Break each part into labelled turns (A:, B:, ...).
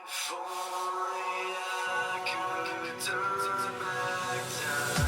A: If only I could turn back time.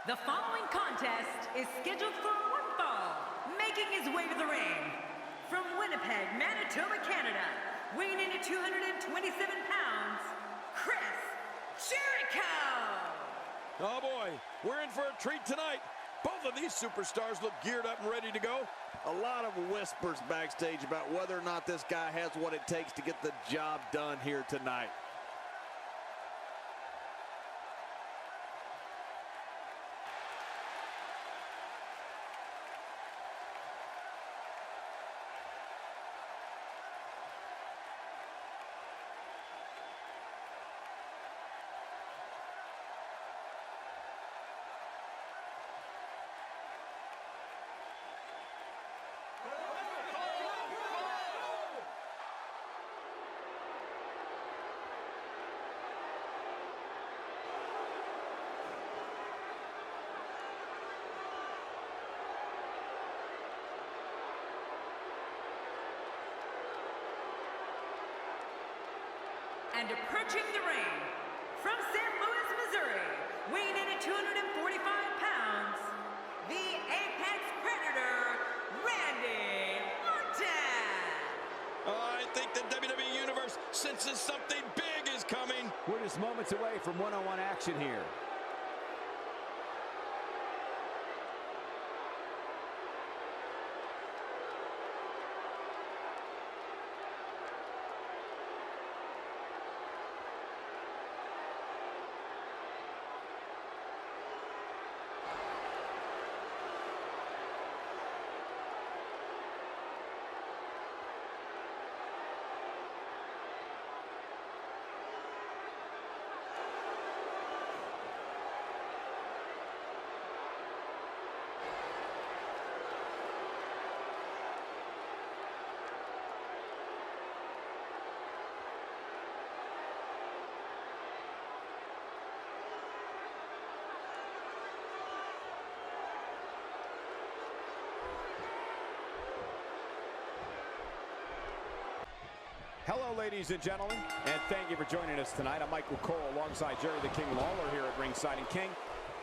B: The following contest is scheduled for one fall, making his way to the ring. From Winnipeg, Manitoba, Canada, weighing in at 227 pounds, Chris Jericho!
C: Oh boy, we're in for a treat tonight. Both of these superstars look geared up and ready to go.
D: A lot of whispers backstage about whether or not this guy has what it takes to get the job done here tonight.
B: And approaching the ring, from St. Louis, Missouri, weighing in at 245 pounds, the Apex Predator, Randy Orton!
C: I think the WWE Universe senses something big is coming.
E: We're just moments away from one-on-one action here. Hello, ladies and gentlemen, and thank you for joining us tonight. I'm Michael Cole alongside Jerry the King Lawler here at ringside. And King,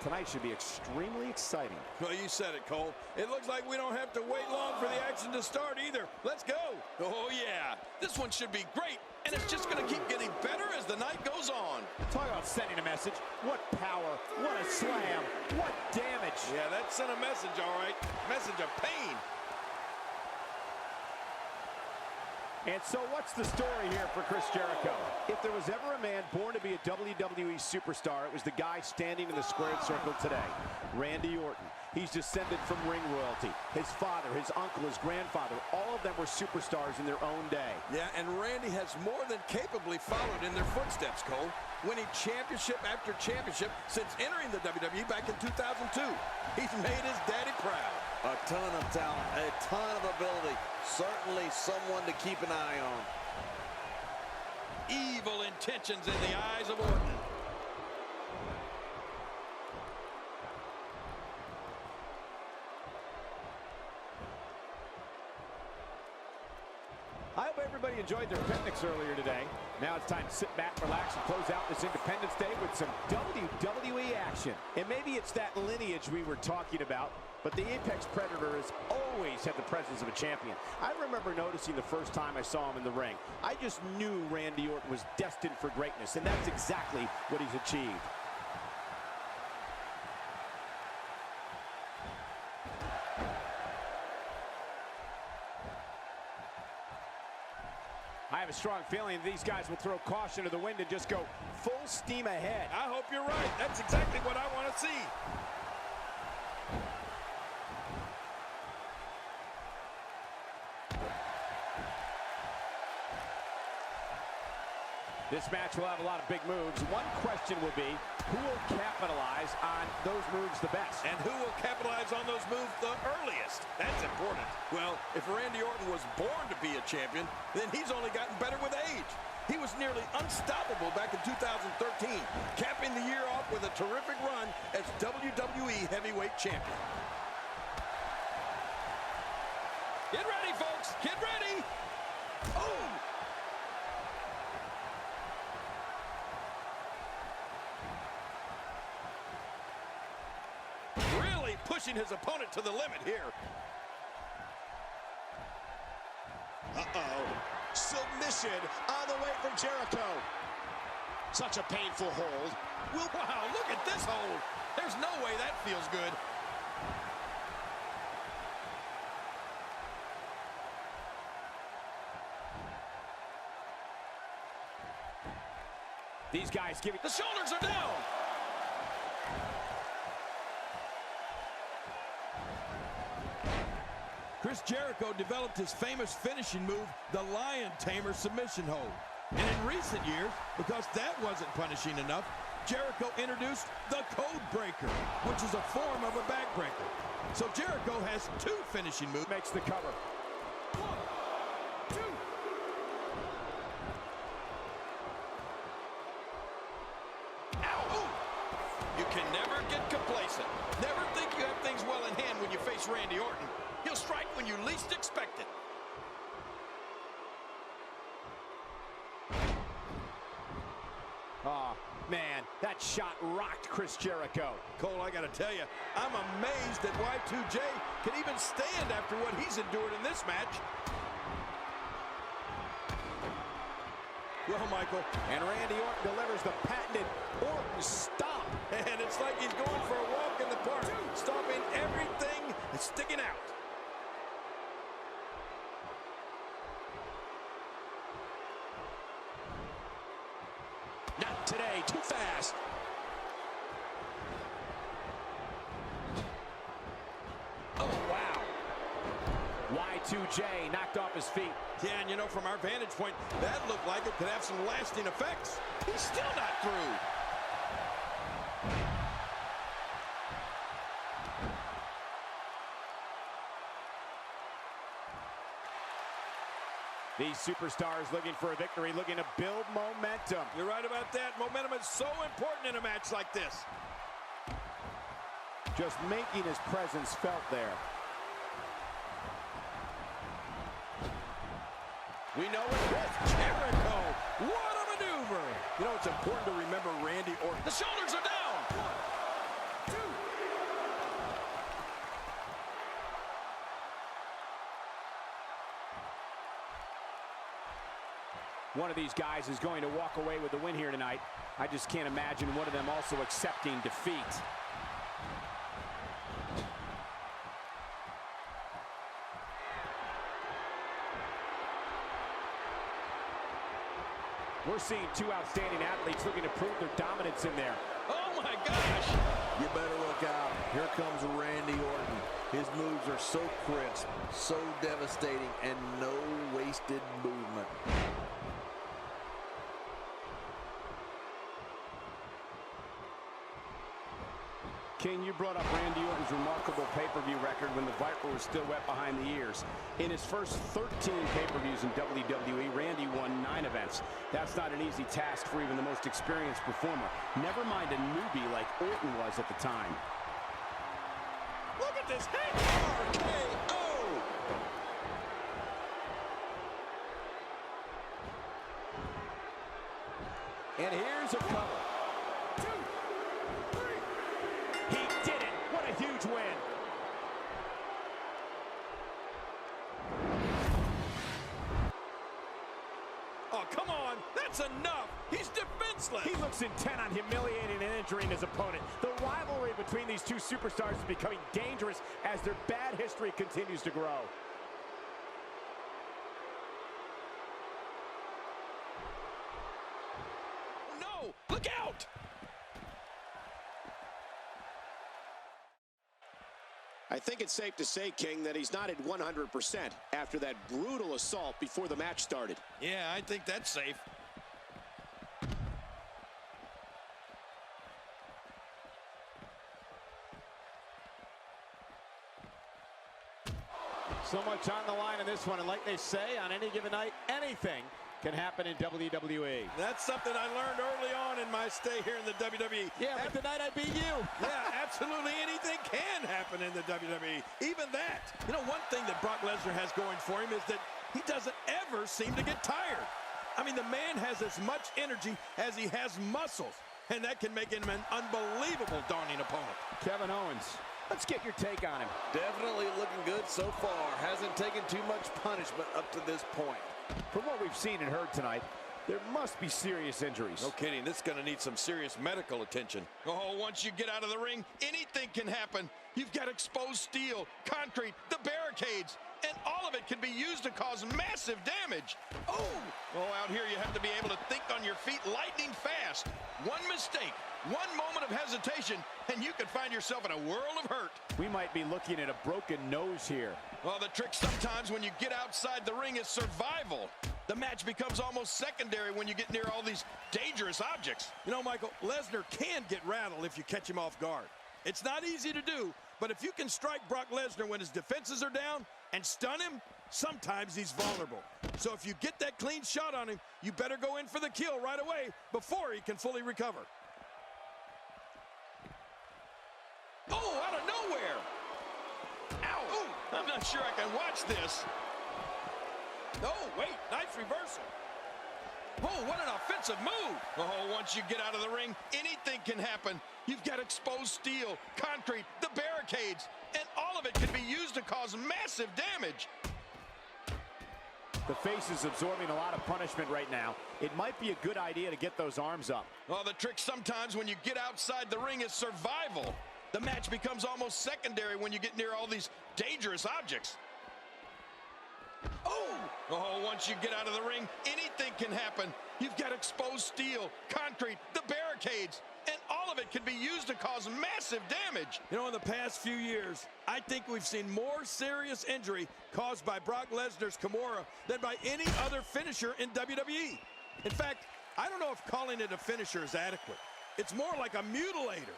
E: tonight should be extremely exciting.
C: Well, you said it, Cole. It looks like we don't have to wait long for the action to start either. Let's go. Oh, yeah. This one should be great, and it's just going to keep getting better as the night goes on.
E: Talk about sending a message. What power, what a slam, what damage.
C: Yeah, that sent a message, all right. Message of pain.
E: And so what's the story here for Chris Jericho? If there was ever a man born to be a WWE superstar, it was the guy standing in the squared circle today, Randy Orton. He's descended from ring royalty. His father, his uncle, his grandfather, all of them were superstars in their own day.
C: Yeah, and Randy has more than capably followed in their footsteps, Cole, winning championship after championship since entering the WWE back in 2002. He's made his daddy proud.
D: A ton of talent, a ton of ability. Certainly someone to keep an eye on.
C: Evil intentions in the eyes of Orton.
E: I hope everybody enjoyed their picnics earlier today. Now it's time to sit back, relax, and close out this Independence Day with some WWE action. And maybe it's that lineage we were talking about, but the Apex Predator has always had the presence of a champion. I remember noticing the first time I saw him in the ring. I just knew Randy Orton was destined for greatness, and that's exactly what he's achieved. I have a strong feeling these guys will throw caution to the wind and just go full steam ahead.
C: I hope you're right. That's exactly what I want to see.
E: This match will have a lot of big moves. One question will be, who will capitalize on those moves the best?
C: And who will capitalize on those moves the earliest? That's important. Well, if Randy Orton was born to be a champion, then he's only gotten better with age. He was nearly unstoppable back in 2013, capping the year off with a terrific run as WWE Heavyweight Champion. Get ready, folks. Get ready. Oh! Really pushing his opponent to the limit here.
F: Uh-oh. Submission on the way from Jericho. Such a painful hold.
C: Wow, look at this hold. There's no way that feels good.
E: These guys giving...
C: The shoulders are down. Chris Jericho developed his famous finishing move, the Lion Tamer submission hold. And in recent years, because that wasn't punishing enough, Jericho introduced the Code Breaker, which is a form of a backbreaker. So Jericho has two finishing moves.
E: Makes the cover.
C: 1, 2. Ow! Ooh. You can never get complacent. Never think you have things well in hand when you face Randy Orton. He'll strike when you least expect it.
E: Oh, man, that shot rocked Chris Jericho.
C: Cole, I gotta tell you, I'm amazed that Y2J can even stand after what he's endured in this match. Well, Michael.
E: And Randy Orton delivers the patented Orton stomp.
C: And it's like he's going for a walk in the park, stomping everything that's sticking out.
F: Not today, too fast.
C: Oh, wow.
E: Y2J knocked off his feet.
C: Yeah, and you know, from our vantage point, that looked like it could have some lasting effects. He's still not through.
E: These superstars looking for a victory, looking to build momentum.
C: You're right about that. Momentum is so important in a match like this.
E: Just making his presence felt there.
C: We know it with Jericho. What a maneuver. You know, it's important to remember Randy Orton. The shoulders are down. 1, 2.
E: One of these guys is going to walk away with the win here tonight. I just can't imagine one of them also accepting defeat. We're seeing two outstanding athletes looking to prove their dominance in there.
C: Oh, my gosh.
D: You better look out. Here comes Randy Orton. His moves are so crisp, so devastating, and no wasted movement.
E: King, you brought up Randy Orton's remarkable pay-per-view record when the Viper was still wet behind the ears. In his first 13 pay-per-views in WWE, Randy won 9 events. That's not an easy task for even the most experienced performer. Never mind a newbie like Orton was at the time.
C: Look at this head. RKO.
E: And here's a cover. 2, 3. He did it. What a huge win.
C: Oh, come on. That's enough. He's defenseless.
E: He looks intent on humiliating and injuring his opponent. The rivalry between these two superstars is becoming dangerous as their bad history continues to grow.
C: No, look out.
F: I think it's safe to say, King, that he's not at 100% after that brutal assault before the match started.
C: Yeah, I think that's safe.
E: So much on the line in this one, and like they say, on any given night, anything can happen in WWE.
C: That's something I learned early on in my stay here in the WWE.
E: Yeah, but tonight I beat you.
C: Yeah, absolutely anything can happen in the WWE. Even that. You know, one thing that Brock Lesnar has going for him is that he doesn't ever seem to get tired. I mean, the man has as much energy as he has muscles, and that can make him an unbelievable daunting opponent.
E: Kevin Owens, let's get your take on him.
D: Definitely looking good so far. Hasn't taken too much punishment up to this point.
E: From what we've seen and heard tonight, there must be serious injuries.
C: No kidding, this is going to need some serious medical attention. Oh, once you get out of the ring, anything can happen. You've got exposed steel, concrete, the barricades, and all of it can be used to cause massive damage. Oh, out here you have to be able to think on your feet lightning fast. One mistake, one moment of hesitation, and you could find yourself in a world of hurt.
E: We might be looking at a broken nose here.
C: Well, the trick sometimes when you get outside the ring is survival. The match becomes almost secondary when you get near all these dangerous objects. You know, Michael, Lesnar can get rattled if you catch him off guard. It's not easy to do, but if you can strike Brock Lesnar when his defenses are down and stun him, sometimes he's vulnerable. So if you get that clean shot on him, you better go in for the kill right away before he can fully recover. Oh, out of nowhere! Ow! Ooh, I'm not sure I can watch this. Oh, wait, nice reversal. Oh, what an offensive move. Oh, once you get out of the ring, anything can happen. You've got exposed steel, concrete, the barricades, and all of it can be used to cause massive damage.
E: The face is absorbing a lot of punishment right now. It might be a good idea to get those arms up.
C: Well, the trick sometimes when you get outside the ring is survival. The match becomes almost secondary when you get near all these dangerous objects. Oh, once you get out of the ring, anything can happen. You've got exposed steel, concrete, the barricades, and all of it can be used to cause massive damage. You know, in the past few years, I think we've seen more serious injury caused by Brock Lesnar's Kimura than by any other finisher in WWE. In fact, I don't know if calling it a finisher is adequate. It's more like a mutilator.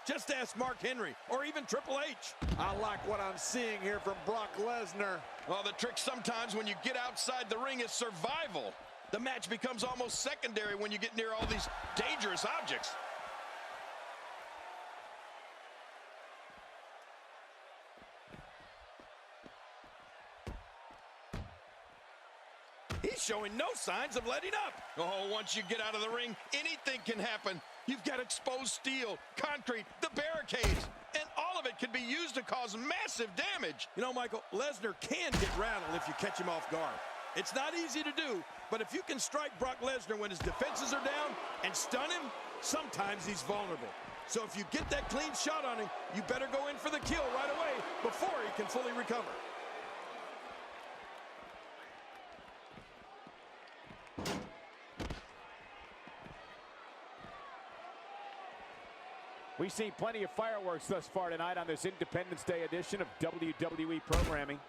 C: Just ask Mark Henry or even Triple H.
D: I like what I'm seeing here from Brock Lesnar.
C: Well, the trick sometimes when you get outside the ring is survival. The match becomes almost secondary when you get near all these dangerous objects. He's showing no signs of letting up. Oh, once you get out of the ring, anything can happen. You've got exposed steel, concrete, the barricades, and all of it can be used to cause massive damage. You know, Michael, Lesnar can get rattled if you catch him off guard. It's not easy to do, but if you can strike Brock Lesnar when his defenses are down and stun him, sometimes he's vulnerable. So if you get that clean shot on him, you better go in for the kill right away before he can fully recover.
E: We've seen plenty of fireworks thus far tonight on this Independence Day edition of WWE programming.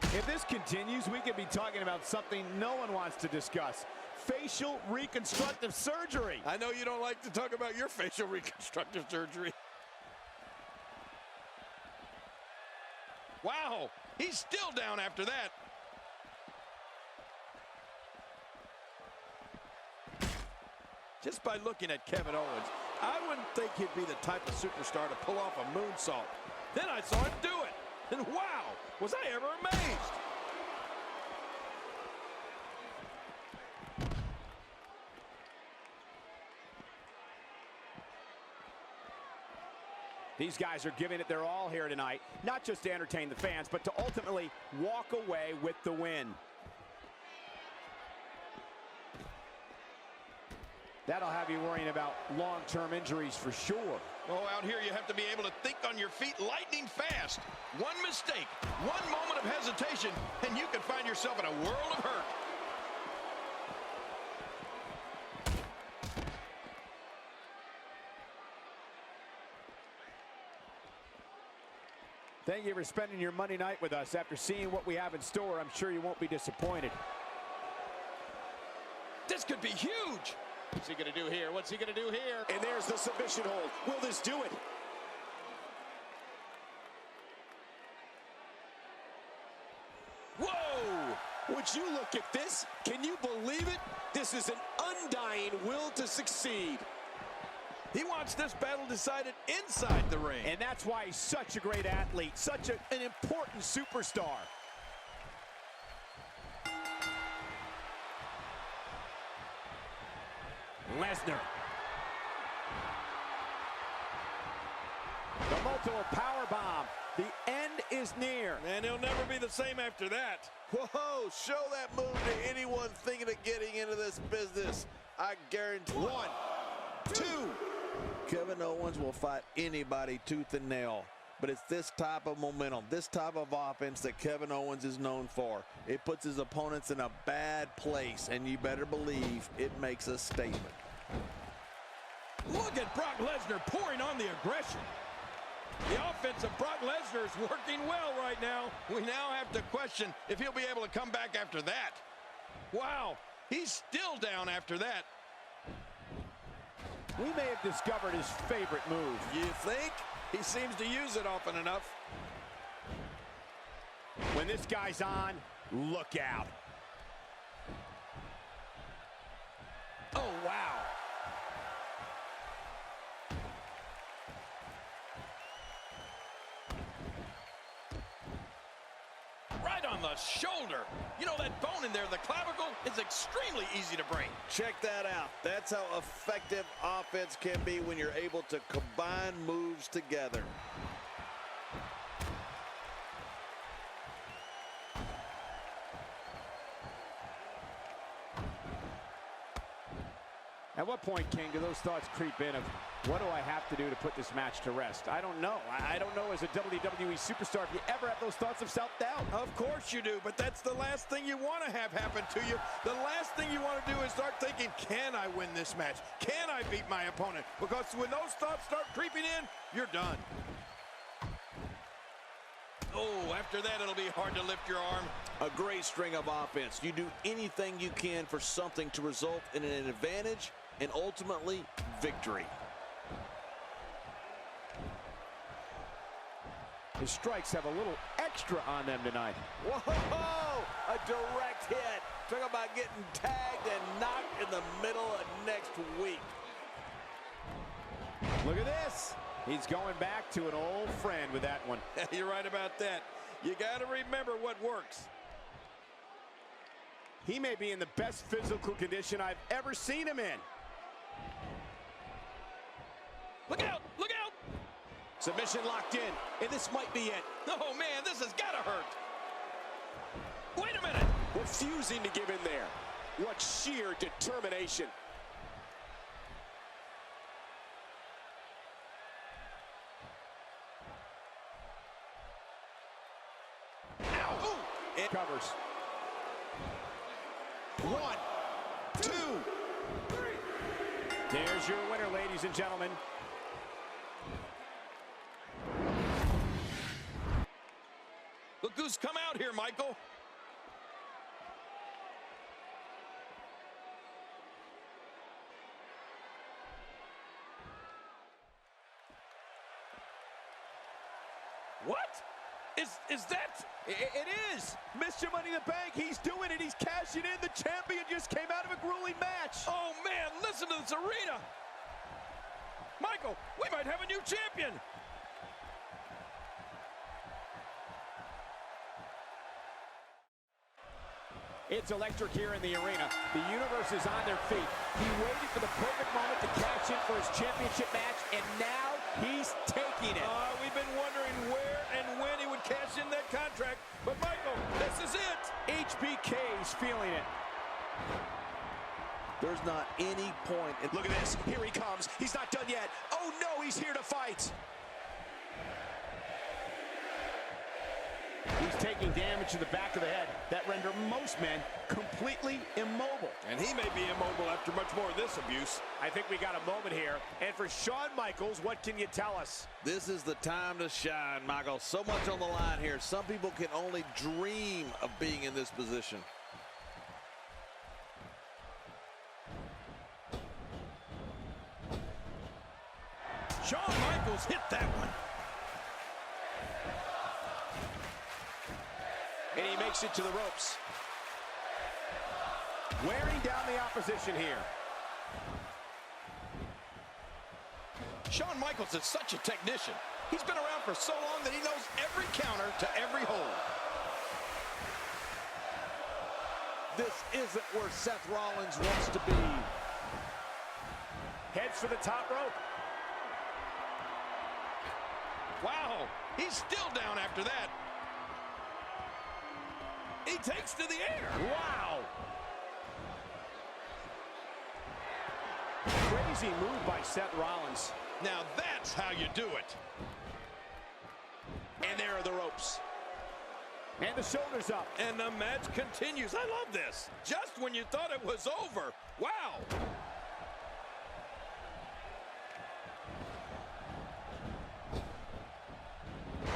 E: If this continues, we could be talking about something no one wants to discuss. Facial reconstructive surgery.
C: I know you don't like to talk about your facial reconstructive surgery. Wow, he's still down after that. Just by looking at Kevin Owens, I wouldn't think he'd be the type of superstar to pull off a moonsault. Then I saw him do it, and wow, was I ever amazed.
E: These guys are giving it their all here tonight, not just to entertain the fans, but to ultimately walk away with the win. That'll have you worrying about long-term injuries for sure.
C: Oh, out here you have to be able to think on your feet lightning fast. One mistake, one moment of hesitation, and you can find yourself in a world of hurt.
E: Thank you for spending your Monday night with us. After seeing what we have in store, I'm sure you won't be disappointed.
C: This could be huge.
F: What's he going to do here? What's he going to do here? And there's the submission hold. Will this do it? Whoa! Would you look at this? Can you believe it? This is an undying will to succeed.
C: He wants this battle decided inside the ring.
E: And that's why he's such a great athlete, such an important superstar. Lesnar. The multiple power bomb. The end is near.
C: And he'll never be the same after that.
D: Whoa, show that move to anyone thinking of getting into this business. I guarantee.
F: 1, 2.
D: Kevin Owens will fight anybody tooth and nail. But it's this type of momentum, this type of offense that Kevin Owens is known for. It puts his opponents in a bad place, and you better believe it makes a statement.
C: Look at Brock Lesnar pouring on the aggression. The offense of Brock Lesnar is working well right now. We now have to question if he'll be able to come back after that. Wow, he's still down after that.
E: We may have discovered his favorite move.
C: You think? He seems to use it often enough.
E: When this guy's on, look out.
C: Oh, wow. Right on the shoulder. You know, that bone in there, the clavicle, is extremely easy to break.
D: Check that out. That's how effective offense can be when you're able to combine moves together.
E: At what point, King, do those thoughts creep in of what do I have to do to put this match to rest? I don't know. I don't know as a WWE superstar if you ever have those thoughts of self-doubt.
C: Of course you do, but that's the last thing you want to have happen to you. The last thing you want to do is start thinking, can I win this match? Can I beat my opponent? Because when those thoughts start creeping in, you're done. Oh, after that, it'll be hard to lift your arm.
D: A great string of offense. You do anything you can for something to result in an advantage and ultimately victory.
E: His strikes have a little extra on them tonight.
D: Whoa! A direct hit. Talk about getting tagged and knocked in the middle of next week.
E: Look at this. He's going back to an old friend with that one.
C: You're right about that. You got to remember what works.
E: He may be in the best physical condition I've ever seen him in.
C: Look out! Look out!
F: Submission locked in, and this might be it.
C: Oh, man, this has got to hurt. Wait a minute.
F: Refusing to give in there. What sheer determination.
C: Ow! Ooh.
E: It covers.
F: 1, 2.
E: Here's your winner, ladies and gentlemen.
C: Look who's come out here, Michael. What? Is that?
E: It is. Mr. Money in the Bank, he's doing it. He's cashing in. The champion just came out of a grueling match.
C: Oh, man, listen to this arena. Michael, we might have a new champion.
E: It's electric here in the arena. The universe is on their feet. He waited for the perfect moment to cash in for his championship match, and now he's taking it.
C: We've been wondering where and when he would cash in that contract, but Michael, this is it.
E: HBK's feeling it.
D: There's not any point.
F: Look at this. Here he comes. He's not done yet. Oh, no, he's here to fight.
E: He's taking damage to the back of the head that render most men completely immobile.
C: And he may be immobile after much more of this abuse.
E: I think we got a moment here. And for Shawn Michaels, what can you tell us?
D: This is the time to shine, Michael. So much on the line here. Some people can only dream of being in this position.
C: Shawn Michaels hit that one.
F: And he makes it to the ropes.
E: Wearing down the opposition here.
C: Shawn Michaels is such a technician. He's been around for so long that he knows every counter to every hold.
D: This isn't where Seth Rollins wants to be.
E: Heads for the top rope.
C: Wow, he's still down after that. He takes to the air.
E: Wow. Crazy move by Seth Rollins.
C: Now that's how you do it.
F: And there are the ropes.
E: And the shoulders up.
C: And the match continues. I love this. Just when you thought it was over. Wow.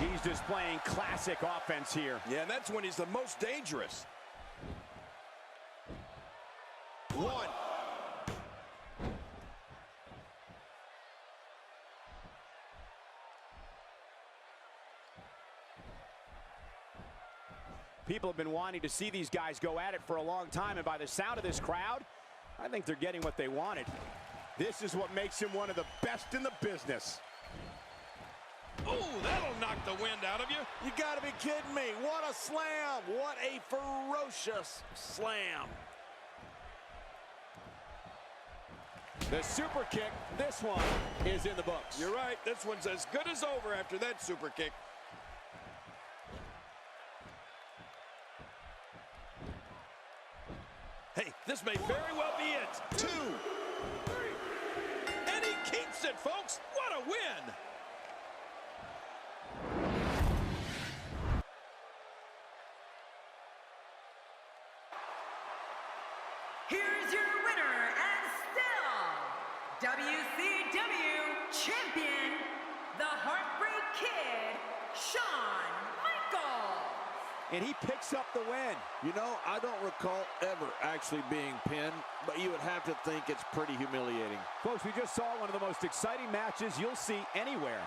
E: He's displaying classic offense here.
C: Yeah, and that's when he's the most dangerous.
F: One.
E: People have been wanting to see these guys go at it for a long time, and by the sound of this crowd, I think they're getting what they wanted. This is what makes him one of the best in the business.
C: Oh, that'll knock the wind out of you.
D: You gotta be kidding me. What a slam. What a ferocious slam.
E: The super kick, this one is in the books.
C: You're right. This one's as good as over after that super kick. Hey, this may very well be it. 2, 3. And he keeps it, folks. What a win.
B: Here's your winner and still WCW champion, the Heartbreak Kid, Shawn Michaels.
E: And he picks up the win.
D: You know, I don't recall ever actually being pinned, but you would have to think it's pretty humiliating.
E: Folks, we just saw one of the most exciting matches you'll see anywhere.